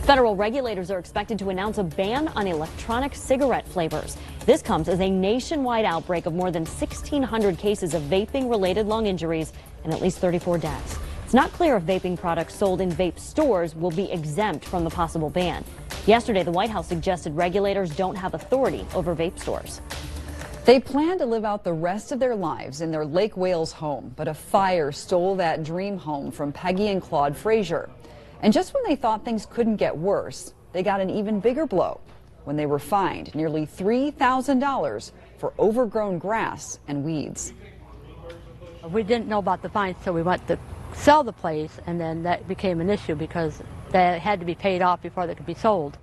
Federal regulators are expected to announce a ban on electronic cigarette flavors. This comes as a nationwide outbreak of more than 1,600 cases of vaping-related lung injuries and at least 34 deaths. It's not clear if vaping products sold in vape stores will be exempt from the possible ban. Yesterday, the White House suggested regulators don't have authority over vape stores. They plan to live out the rest of their lives in their Lake Wales home, but a fire stole that dream home from Peggy and Claude Frazier. And just when they thought things couldn't get worse, they got an even bigger blow when they were fined nearly $3,000 for overgrown grass and weeds. We didn't know about the fines, so we went to sell the place, and then that became an issue because they had to be paid off before they could be sold.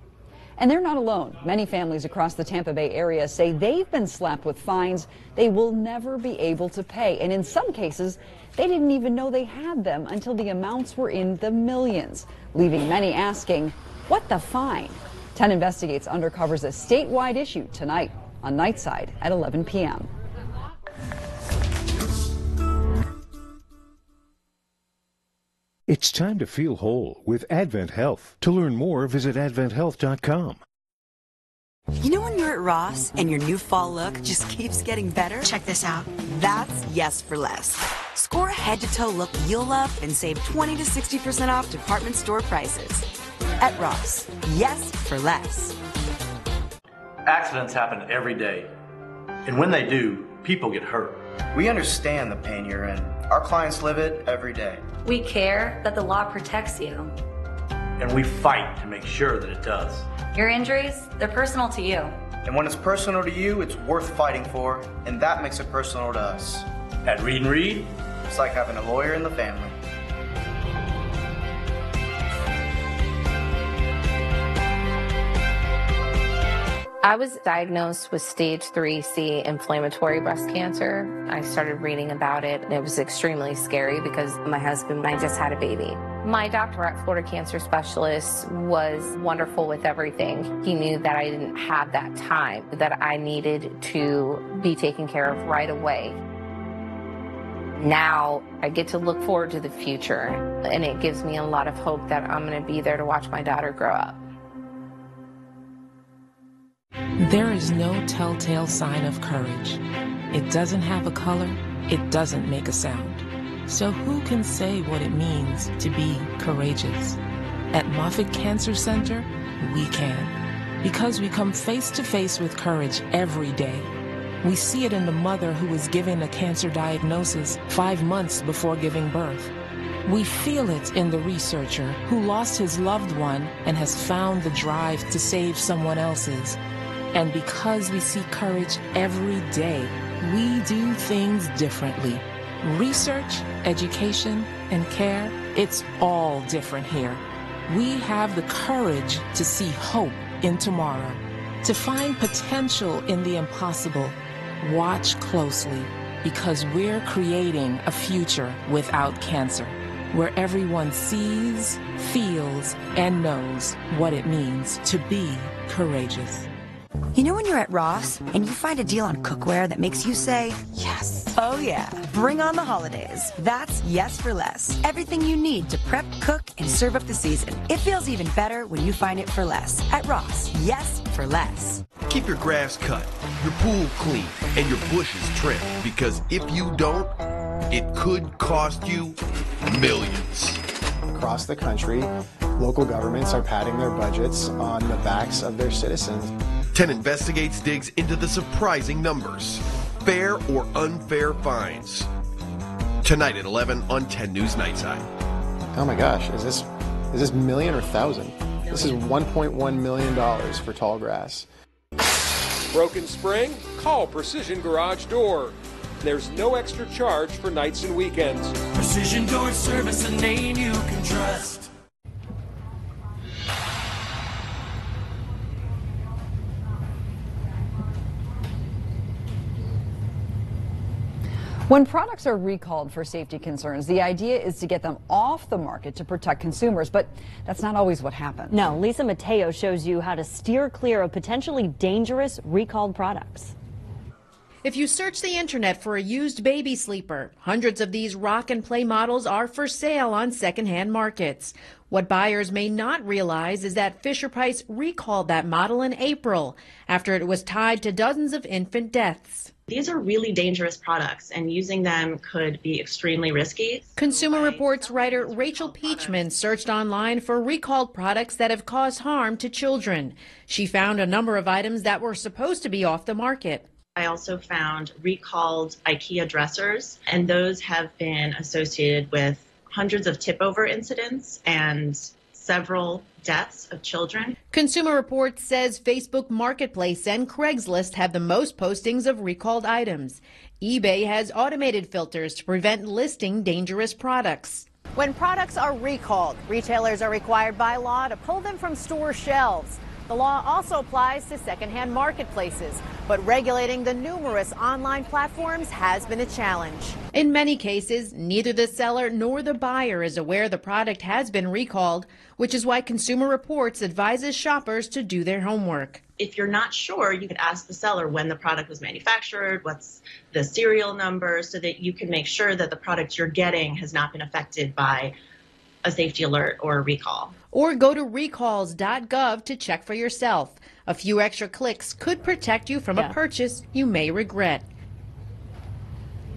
And they're not alone. Many families across the Tampa Bay area say they've been slapped with fines they will never be able to pay. And in some cases, they didn't even know they had them until the amounts were in the millions, leaving many asking, what the fine? 10 Investigates undercovers a statewide issue tonight on Nightside at 11 p.m. It's time to feel whole with Advent Health. To learn more, visit adventhealth.com. You know when you're at Ross and your new fall look just keeps getting better? Check this out. That's Yes for Less. Score a head-to-toe look you'll love and save 20 to 60% off department store prices. At Ross, Yes for Less. Accidents happen every day. And when they do, people get hurt. We understand the pain you're in. Our clients live it every day. We care that the law protects you. And we fight to make sure that it does. Your injuries, they're personal to you. And when it's personal to you, it's worth fighting for, and that makes it personal to us. At Reed & Reed, it's like having a lawyer in the family. I was diagnosed with stage 3C inflammatory breast cancer. I started reading about it, and it was extremely scary because my husband and I just had a baby. My doctor at Florida Cancer Specialist was wonderful with everything. He knew that I didn't have that time, that I needed to be taken care of right away. Now I get to look forward to the future, and it gives me a lot of hope that I'm going to be there to watch my daughter grow up. There is no telltale sign of courage. It doesn't have a color. It doesn't make a sound. So who can say what it means to be courageous? At Moffitt Cancer Center, we can. Because we come face to face with courage every day. We see it in the mother who was given a cancer diagnosis 5 months before giving birth. We feel it in the researcher who lost his loved one and has found the drive to save someone else's. And because we see courage every day, we do things differently. Research, education, and care, it's all different here. We have the courage to see hope in tomorrow, to find potential in the impossible. Watch closely, because we're creating a future without cancer, where everyone sees, feels, and knows what it means to be courageous. You know when you're at Ross and you find a deal on cookware that makes you say, yes. Oh yeah, bring on the holidays. That's Yes for Less. Everything you need to prep, cook, and serve up the season. It feels even better when you find it for less. At Ross, Yes for Less. Keep your grass cut, your pool clean, and your bushes trimmed, because if you don't, it could cost you millions. Across the country, local governments are padding their budgets on the backs of their citizens. 10 Investigates digs into the surprising numbers. Fair or unfair fines. Tonight at 11 on 10 News Nightside. Oh my gosh, is this million or thousand? This is $1.1 million for tall grass. Broken spring? Call Precision Garage Door. There's no extra charge for nights and weekends. Precision Door Service, a name you can trust. When products are recalled for safety concerns, the idea is to get them off the market to protect consumers, but that's not always what happens. No, Lisa Mateo shows you how to steer clear of potentially dangerous recalled products. If you search the internet for a used baby sleeper, hundreds of these rock and play models are for sale on secondhand markets. What buyers may not realize is that Fisher-Price recalled that model in April after it was tied to dozens of infant deaths. These are really dangerous products, and using them could be extremely risky. Consumer Reports writer Rachel Peachman searched online for recalled products that have caused harm to children. She found a number of items that were supposed to be off the market. I also found recalled IKEA dressers, and those have been associated with hundreds of tip-over incidents and several deaths of children. Consumer Reports says Facebook Marketplace and Craigslist have the most postings of recalled items. eBay has automated filters to prevent listing dangerous products. When products are recalled, retailers are required by law to pull them from store shelves. The law also applies to secondhand marketplaces, but regulating the numerous online platforms has been a challenge. In many cases, neither the seller nor the buyer is aware the product has been recalled, which is why Consumer Reports advises shoppers to do their homework. If you're not sure, you could ask the seller when the product was manufactured, what's the serial number, so that you can make sure that the product you're getting has not been affected by a safety alert or a recall. Or go to recalls.gov to check for yourself. A few extra clicks could protect you from a purchase you may regret.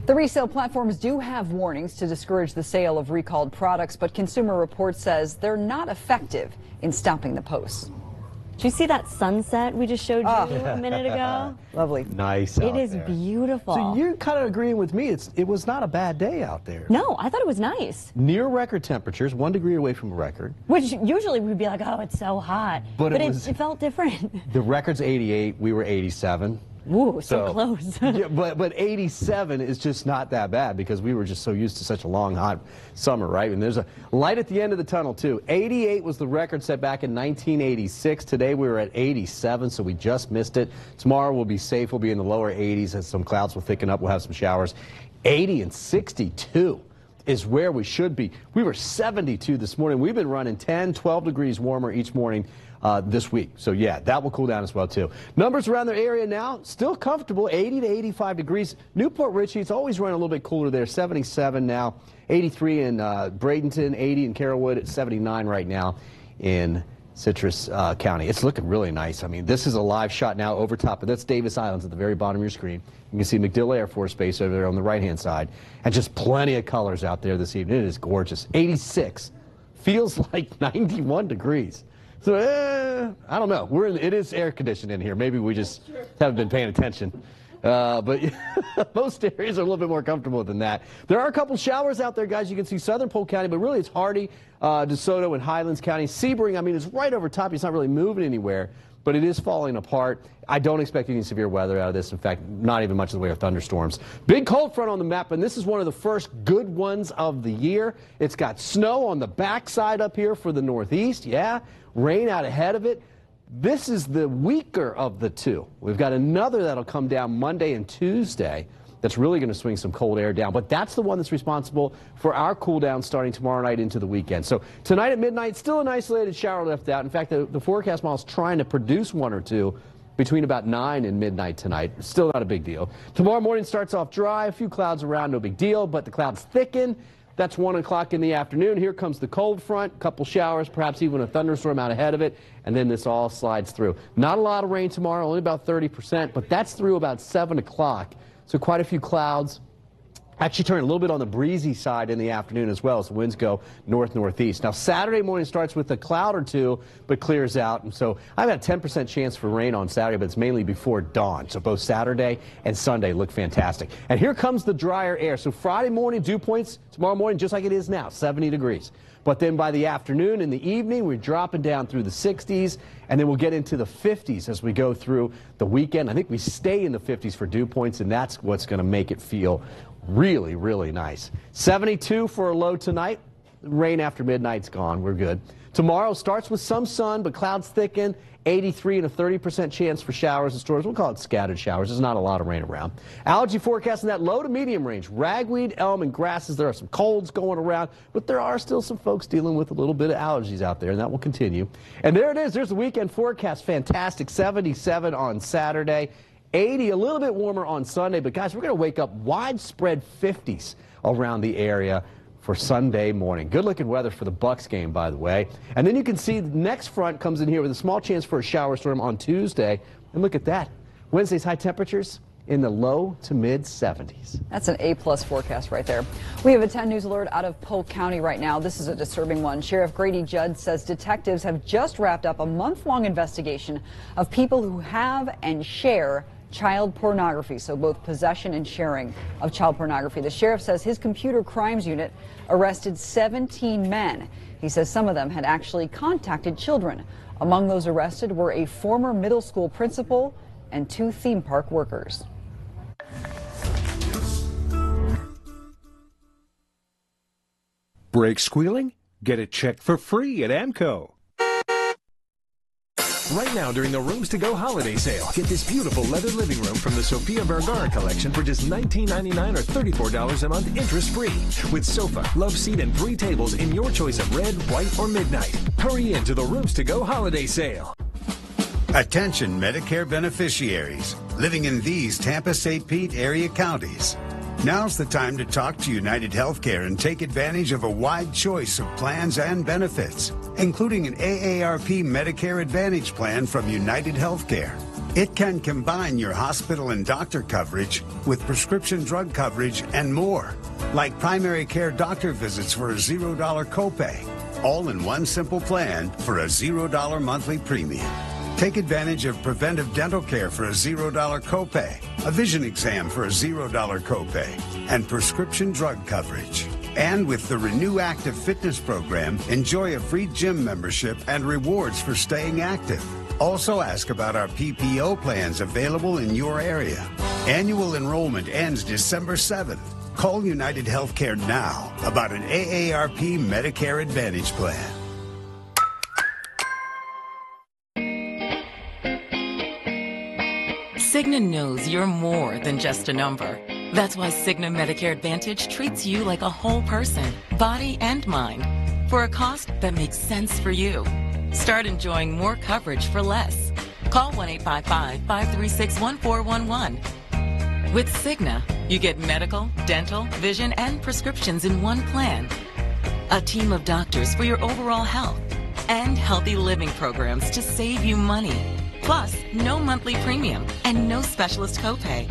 The resale platforms do have warnings to discourage the sale of recalled products, but Consumer Reports says they're not effective in stopping the posts. Did you see that sunset we just showed you a minute ago? Lovely. Nice. It is beautiful. So you're kind of agreeing with me. It was not a bad day out there. No, I thought it was nice. Near record temperatures, 1 degree away from a record. Which usually we'd be like, oh, it's so hot. But it felt different. The record's 88. We were 87. Ooh, so close. Yeah, but 87 is just not that bad because we were just so used to such a long, hot summer, right? And there's a light at the end of the tunnel, too. 88 was the record set back in 1986. Today we were at 87, so we just missed it. Tomorrow we'll be safe. We'll be in the lower 80s as some clouds will thicken up. We'll have some showers. 80 and 62 is where we should be. We were 72 this morning. We've been running 10, 12 degrees warmer each morning this week. So, yeah, that will cool down as well, too. Numbers around the area now, still comfortable, 80 to 85 degrees. Newport Richey, it's always running a little bit cooler there, 77 now, 83 in Bradenton, 80 in Carrollwood, 79 right now in Citrus County. It's looking really nice. I mean, this is a live shot now over top, but that's Davis Islands at the very bottom of your screen. You can see MacDill Air Force Base over there on the right-hand side, and just plenty of colors out there this evening. It is gorgeous. 86. Feels like 91 degrees. So, I don't know. It is air conditioned in here. Maybe we just haven't been paying attention. But most areas are a little bit more comfortable than that. There are a couple showers out there, guys. You can see southern Polk County, but really it's Hardy, DeSoto, and Highlands County. Sebring, I mean, it's right over top. It's not really moving anywhere, but it is falling apart. I don't expect any severe weather out of this. In fact, not even much in the way of thunderstorms. Big cold front on the map, and this is one of the first good ones of the year. It's got snow on the backside up here for the northeast. Yeah, rain out ahead of it. This is the weaker of the two. We've got another that'll come down Monday and Tuesday that's really going to swing some cold air down. But that's the one that's responsible for our cool down starting tomorrow night into the weekend. So tonight at midnight, still an isolated shower left out. In fact, the forecast model is trying to produce one or two between about 9 and midnight tonight. Still not a big deal. Tomorrow morning starts off dry, a few clouds around, no big deal, but the clouds thicken. That's 1 o'clock in the afternoon. Here comes the cold front, couple showers, perhaps even a thunderstorm out ahead of it, and then this all slides through. Not a lot of rain tomorrow, only about 30%, but that's through about 7 o'clock. So quite a few clouds. Actually turn a little bit on the breezy side in the afternoon as well as the winds go north-northeast. Now Saturday morning starts with a cloud or two but clears out, and so I've got a 10% chance for rain on Saturday, but it's mainly before dawn. So both Saturday and Sunday look fantastic. And here comes the drier air. So Friday morning dew points, tomorrow morning just like it is now, 70 degrees. But then by the afternoon and the evening, we're dropping down through the 60s, and then we'll get into the 50s as we go through the weekend. I think we stay in the 50s for dew points, and that's what's going to make it feel really, really nice. 72 for a low tonight. Rain after midnight's gone. We're good. Tomorrow starts with some sun, but clouds thicken. 83 and a 30% chance for showers and storms. We'll call it scattered showers. There's not a lot of rain around. Algae forecast in that low to medium range. Ragweed, elm, and grasses. There are some colds going around, but there are still some folks dealing with a little bit of allergies out there, and that will continue. And there it is. There's the weekend forecast. Fantastic. 77 on Saturday. 80, a little bit warmer on Sunday, but guys, we're going to wake up widespread 50s around the area for Sunday morning. Good looking weather for the Bucks game, by the way. And then you can see the next front comes in here with a small chance for a shower storm on Tuesday. And look at that. Wednesday's high temperatures in the low to mid 70s. That's an A-plus forecast right there. We have a 10 News alert out of Polk County right now. This is a disturbing one. Sheriff Grady Judd says detectives have just wrapped up a month-long investigation of people who have and share child pornography, so both possession and sharing of child pornography. The sheriff says his computer crimes unit arrested 17 men. He says some of them had actually contacted children. Among those arrested were a former middle school principal and 2 theme park workers. Brake squealing? Get it checked for free at AMCO. Right now during the Rooms to Go holiday sale, get this beautiful leather living room from the Sofia Vergara collection for just $19.99 or $34 a month interest-free. With sofa, love seat, and 3 tables in your choice of red, white, or midnight. Hurry into the Rooms to Go holiday sale. Attention Medicare beneficiaries living in these Tampa-St. Pete area counties. Now's the time to talk to United Healthcare and take advantage of a wide choice of plans and benefits, including an AARP Medicare Advantage plan from United Healthcare. It can combine your hospital and doctor coverage with prescription drug coverage and more, like primary care doctor visits for a $0 copay, all in one simple plan for a $0 monthly premium. Take advantage of preventive dental care for a $0 copay, a vision exam for a $0 copay, and prescription drug coverage. And with the Renew Active Fitness program, enjoy a free gym membership and rewards for staying active. Also ask about our PPO plans available in your area. Annual enrollment ends December 7th. Call United Healthcare now about an AARP Medicare Advantage plan. Cigna knows you're more than just a number. That's why Cigna Medicare Advantage treats you like a whole person, body and mind, for a cost that makes sense for you. Start enjoying more coverage for less. Call 1-855-536-1411. With Cigna, you get medical, dental, vision, and prescriptions in one plan. A team of doctors for your overall health, and healthy living programs to save you money. Plus, no monthly premium and no specialist copay.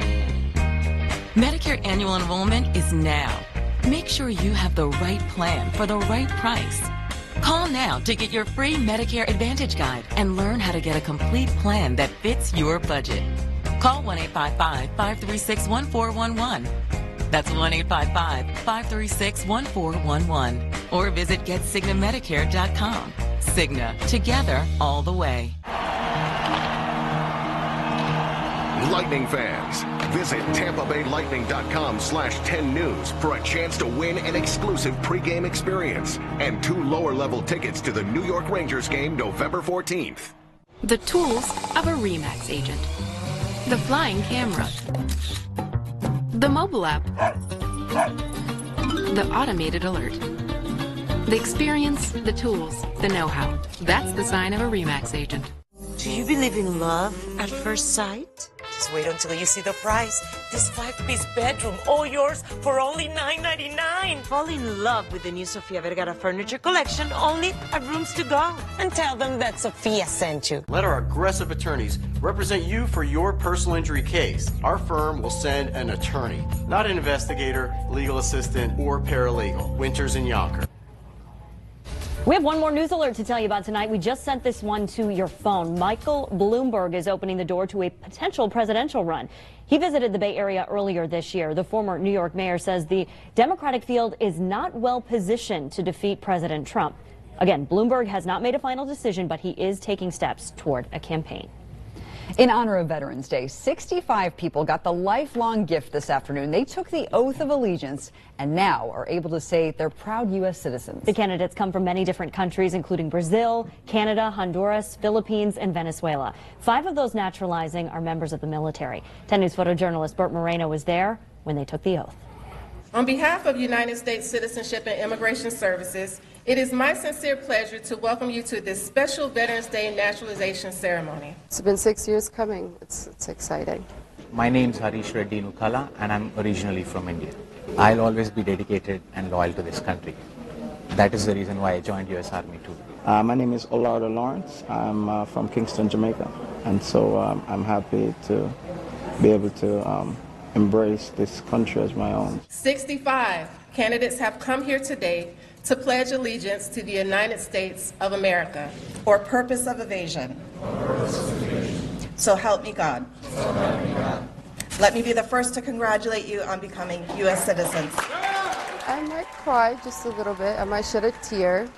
Medicare annual enrollment is now. Make sure you have the right plan for the right price. Call now to get your free Medicare Advantage guide and learn how to get a complete plan that fits your budget. Call 1-855-536-1411. That's 1-855-536-1411. Or visit GetCignaMedicare.com. Cigna, together all the way. Lightning fans, visit TampaBayLightning.com/10News for a chance to win an exclusive pregame experience and 2 lower-level tickets to the New York Rangers game November 14th. The tools of a RE/MAX agent. The flying camera. The mobile app. The automated alert. The experience, the tools, the know-how. That's the sign of a RE/MAX agent. Do you believe in love at first sight? Just wait until you see the price. This 5-piece bedroom, all yours for only $9.99. Fall in love with the new Sofia Vergara furniture collection, only at Rooms to Go. And tell them that Sofia sent you. Let our aggressive attorneys represent you for your personal injury case. Our firm will send an attorney, not an investigator, legal assistant, or paralegal. Winters and Yonker. We have one more news alert to tell you about tonight. We just sent this one to your phone. Michael Bloomberg is opening the door to a potential presidential run. He visited the Bay Area earlier this year. The former New York mayor says the Democratic field is not well positioned to defeat President Trump. Again, Bloomberg has not made a final decision, but he is taking steps toward a campaign. In honor of Veterans Day, 65 people got the lifelong gift this afternoon. They took the oath of allegiance and now are able to say they're proud U.S. citizens. The candidates come from many different countries, including Brazil, Canada, Honduras, Philippines, and Venezuela. 5 of those naturalizing are members of the military. 10 News photojournalist Bert Moreno was there when they took the oath. On behalf of United States Citizenship and Immigration Services, it is my sincere pleasure to welcome you to this special Veterans Day naturalization ceremony. It's been 6 years coming. It's exciting. My name is Harish Reddy Nukala and I'm originally from India. I'll always be dedicated and loyal to this country. That is the reason why I joined US Army too. My name is Olardo Lawrence. I'm from Kingston, Jamaica. And so I'm happy to be able to embrace this country as my own. 65 candidates have come here today to pledge allegiance to the United States of America. Or purpose of evasion. So help me God. Let me be the first to congratulate you on becoming U.S. citizens. I might cry just a little bit. I might shed a tear,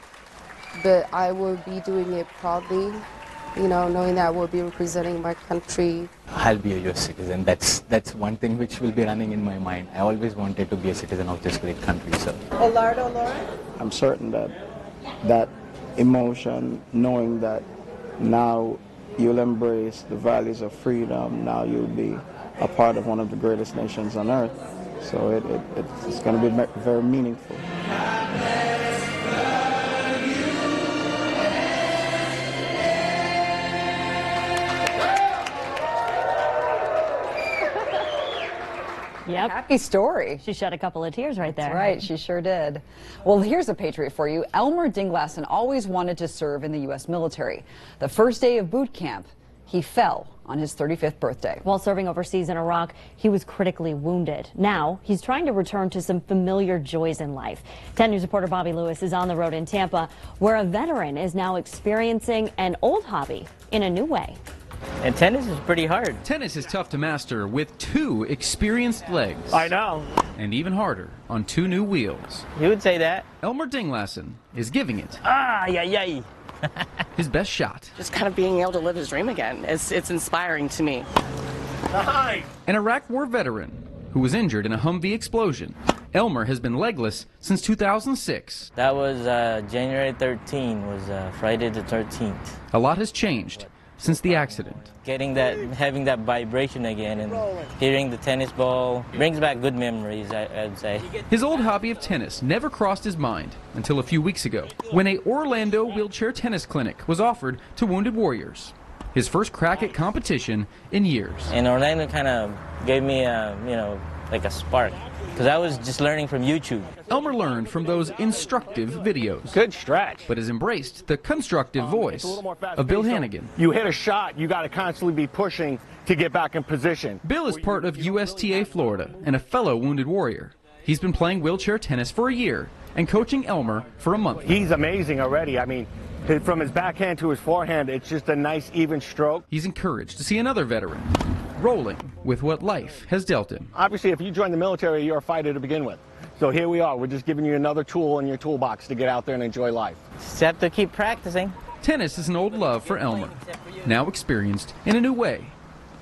but I will be doing it proudly, you know, knowing that I will be representing my country. I'll be a U.S. citizen. That's one thing which will be running in my mind. I always wanted to be a citizen of this great country. So, Olardo, Laura? I'm certain that that emotion, knowing that now you'll embrace the values of freedom, now you'll be a part of one of the greatest nations on earth. So it's going to be very meaningful. Yep. Happy story. She shed a couple of tears right there. That's right, she sure did. Well, here's a patriot for you. Elmer Dinglassen always wanted to serve in the U.S. military. The first day of boot camp, he fell on his 35th birthday. While serving overseas in Iraq, he was critically wounded. Now, he's trying to return to some familiar joys in life. 10 News reporter Bobby Lewis is on the road in Tampa, where a veteran is now experiencing an old hobby in a new way. And tennis is pretty hard. Tennis is tough to master with 2 experienced legs. I know. And even harder on 2 new wheels. You would say that. Elmer Dinglassen is giving it yay. his best shot. Just kind of being able to live his dream again. It's inspiring to me. An Iraq War veteran who was injured in a Humvee explosion. Elmer has been legless since 2006. That was January 13, was Friday the 13th. A lot has changed since the accident. Having that vibration again and hearing the tennis ball brings back good memories, I'd say. His old hobby of tennis never crossed his mind until a few weeks ago, when a Orlando wheelchair tennis clinic was offered to wounded warriors. His first crack at competition in years. And Orlando kind of gave me like a spark, because I was just learning from YouTube. Elmer learned from those instructive videos. Good stretch. But has embraced the constructive voice of Bill Hannigan. You hit a shot, you got to constantly be pushing to get back in position. Bill is part of USTA Florida and a fellow wounded warrior. He's been playing wheelchair tennis for a year and coaching Elmer for a month. He's amazing already. I mean, from his backhand to his forehand, it's just a nice even stroke. He's encouraged to see another veteran rolling with what life has dealt him. Obviously, if you join the military, you're a fighter to begin with. So here we are. We're just giving you another tool in your toolbox to get out there and enjoy life. Just have to keep practicing. Tennis is an old love for Elmer, now experienced in a new way,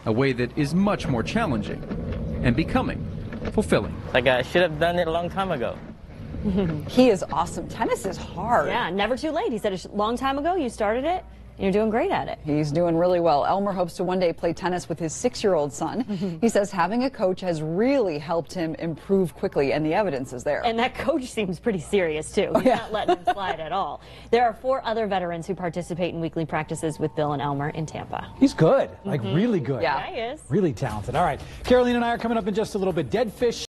a way that is much more challenging and becoming fulfilling. Like I should have done it a long time ago. He is awesome. Tennis is hard. Yeah, never too late. He said a long time ago you started it. You're doing great at it. He's doing really well. Elmer hopes to one day play tennis with his 6-year-old son. He says having a coach has really helped him improve quickly, and the evidence is there. And that coach seems pretty serious, too. He's not letting him slide at all. There are 4 other veterans who participate in weekly practices with Bill and Elmer in Tampa. He's good, like really good. Yeah, he is. Really talented. All right, Caroline and I are coming up in just a little bit. Dead fish.